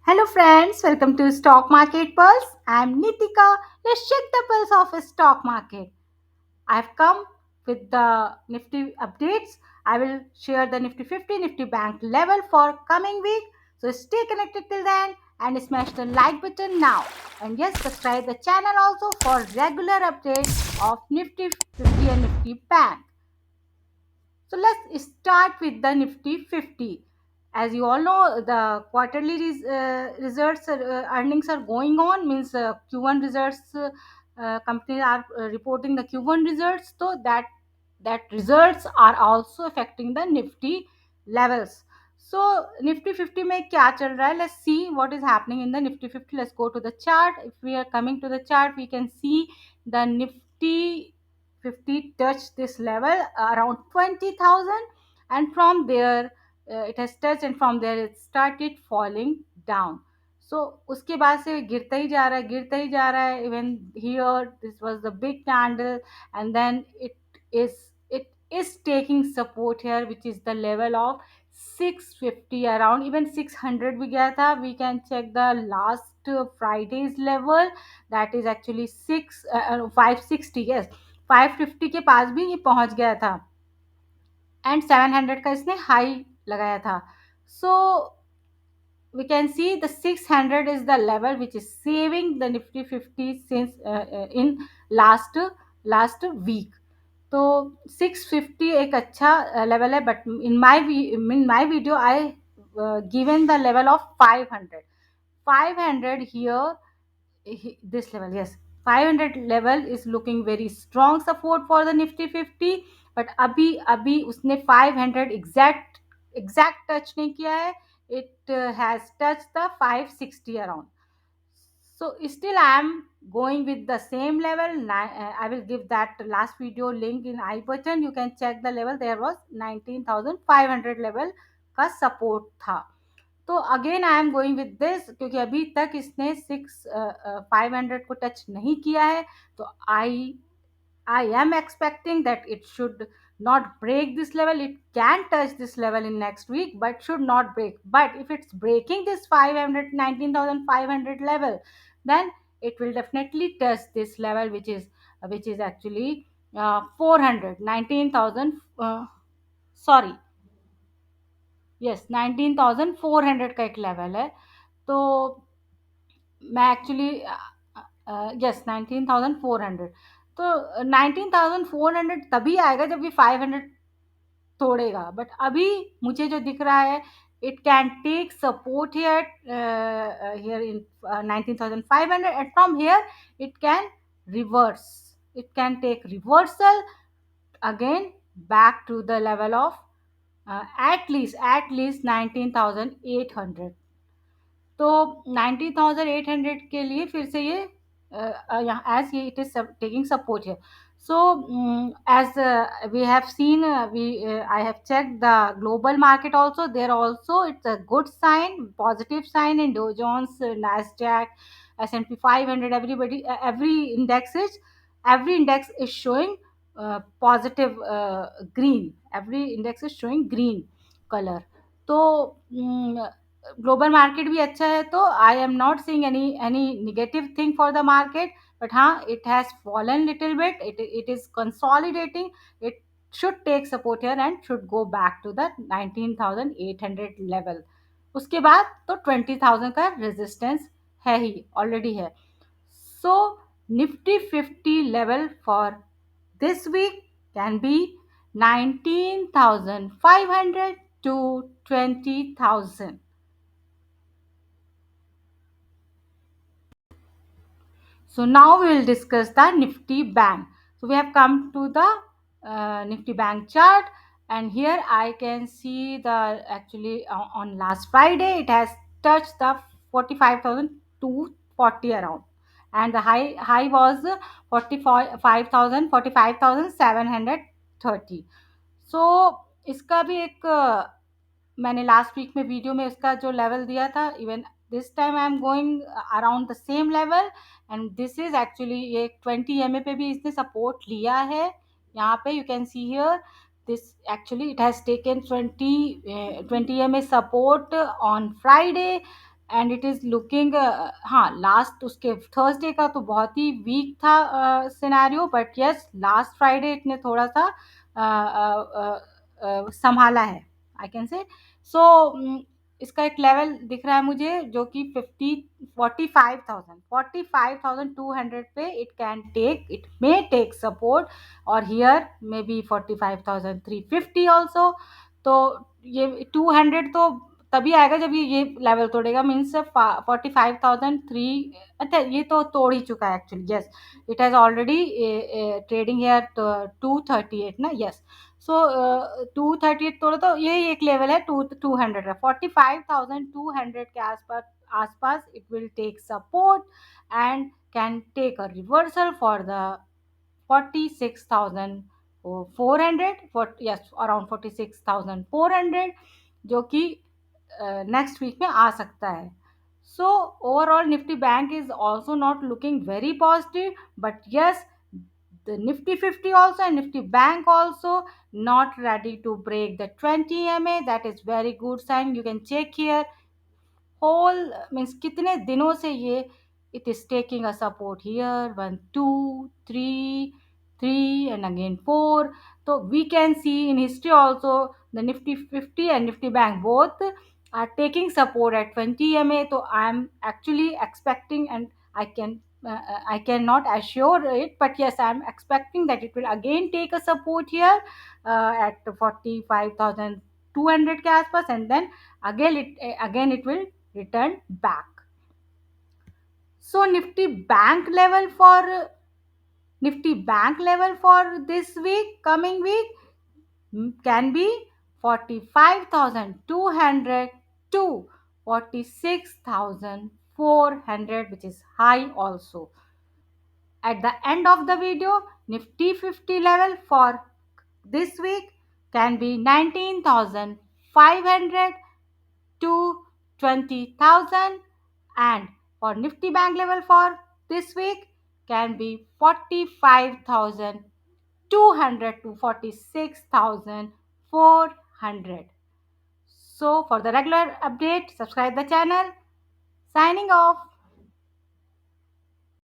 Hello friends, welcome to Stock Market Pulse. I'm Nitika. Let's check the pulse of a stock market. I've come with the Nifty updates. I will share the Nifty 50, Nifty Bank level for coming week. So stay connected till then and smash the like button now. And yes, subscribe the channel also for regular updates of Nifty 50 and Nifty Bank. So let's start with the Nifty 50. As you all know, the quarterly results earnings are going on. Means Q1 results. Companies are reporting the Q1 results, so that results are also affecting the Nifty levels. So Nifty 50 में क्या चल रहा है? Let's see what is happening in the Nifty 50. Let's go to the chart. If we are coming to the chart, we can see the Nifty 50 touched this level around 20,000, and from there it has touched, and from there it started falling down. So उसके बाद से गिरता ही जा रहा है even here this was the big candle, and then it is taking support here, which is the level of 650, around even 600 भी गया था. We can check the last Friday's level, that is actually 560. Yes, 550 के पास भी ये पहुंच गया था, and 700 का इसने हाई लगाया था. सो we can see the 600 is the level which is saving the Nifty 50 since in last week. तो 650 एक अच्छा लेवल है, but in my video I given the level of 500 here. This level, yes, 500 level is looking very strong support for the Nifty 50, but अभी उसने 500 exact touch नहीं किया है. It has touched the 560 around. So still I am going with the same level. I will give that last video link in I button. You can check the level. There was 19,500 level का support था. तो again I am going with this, क्योंकि अभी तक इसने 500 को touch नहीं किया है. तो I am expecting that it should not break this level. It can touch this level in next week, but should not break. But if it's breaking this 19,500 level, then it will definitely touch this level, which is actually 400 19,000. Sorry, yes, 19,400 का एक level है. तो मैं actually yes 19,400. तो 19,400 तभी आएगा जब ये 500 तोड़ेगा, बट अभी मुझे जो दिख रहा है, it can take support here in 19,500, and from here it can reverse, it can take reversal again back to the level of at least 19,800. तो 19,800 के लिए फिर से ये यहाँ एज ये इट इज टेकिंग सपोर्ट है. So as we have seen, we I have checked the global market also. There also it's a good sign, positive sign in Dow Jones, Nasdaq, S&P 500. Every index is showing positive green. Every index is showing green color. तो global market भी अच्छा है, तो I am not seeing any negative thing for the market. But हाँ, it has fallen little bit. It is consolidating. It should take support here and should go back to the 19,800 level. उसके बाद तो 20,000 का resistance है ही, already है. So Nifty 50 level for this week can be 19,500 to 20,000. So now we will discuss the Nifty Bank. So we have come to the Nifty Bank chart, and here I can see the actually on last Friday it has touched the 45,240 around, and the high was 45,730. सो इसका भी एक मैंने last week में video में इसका जो level दिया था, even this time I am going around the same level, and this is actually ये 20 एम पे भी इसने सपोर्ट लिया है. यहाँ पे you can see here this actually it has taken 20 ma support on Friday, and it is looking, हाँ last उसके थर्सडे का तो बहुत ही वीक था scenario, but yes last Friday इतने थोड़ा सा संभाला है, आई कैन से। सो इसका एक लेवल दिख रहा है मुझे जो कि 45,200 पे it can take, it may take support, और हियर मे बी 45,350 ऑल्सो। तो ये 200 तो तभी आएगा जब ये लेवल तोड़ेगा, मीन्स 45,003। अच्छा ये तो तोड़ ही चुका है actually, yes it has already trading here 238 ना, यस। सो 238 तोड़ा तो यही एक लेवल है, 200 है, 45,200 के आसपास आसपास it will take support and can take a reversal for the 46,400, yes around 46,400, जो कि नेक्स्ट वीक में आ सकता है। So overall Nifty bank is also not looking very positive, but yes, the nifty 50 also and nifty bank also not ready to break the 20 ma. That is very good sign. You can check here, whole means कितने दिनों से ये it is taking a support here, 1 2 3 3 and again 4. So we can see in history also the nifty 50 and nifty bank both are taking support at 20 ma. So I am actually expecting, and I cannot assure it, but yes I am expecting that it will again take a support here at 45,200 के आसपास, and then again it will return back. So nifty bank level for this week, coming week, can be 45,200 to 46,400, which is high also. At the end of the video, nifty 50 level for this week can be 19,500 to 20,000, and for nifty bank level for this week can be 45,200 to 46,400. So for the regular update, subscribe the channel. Signing off.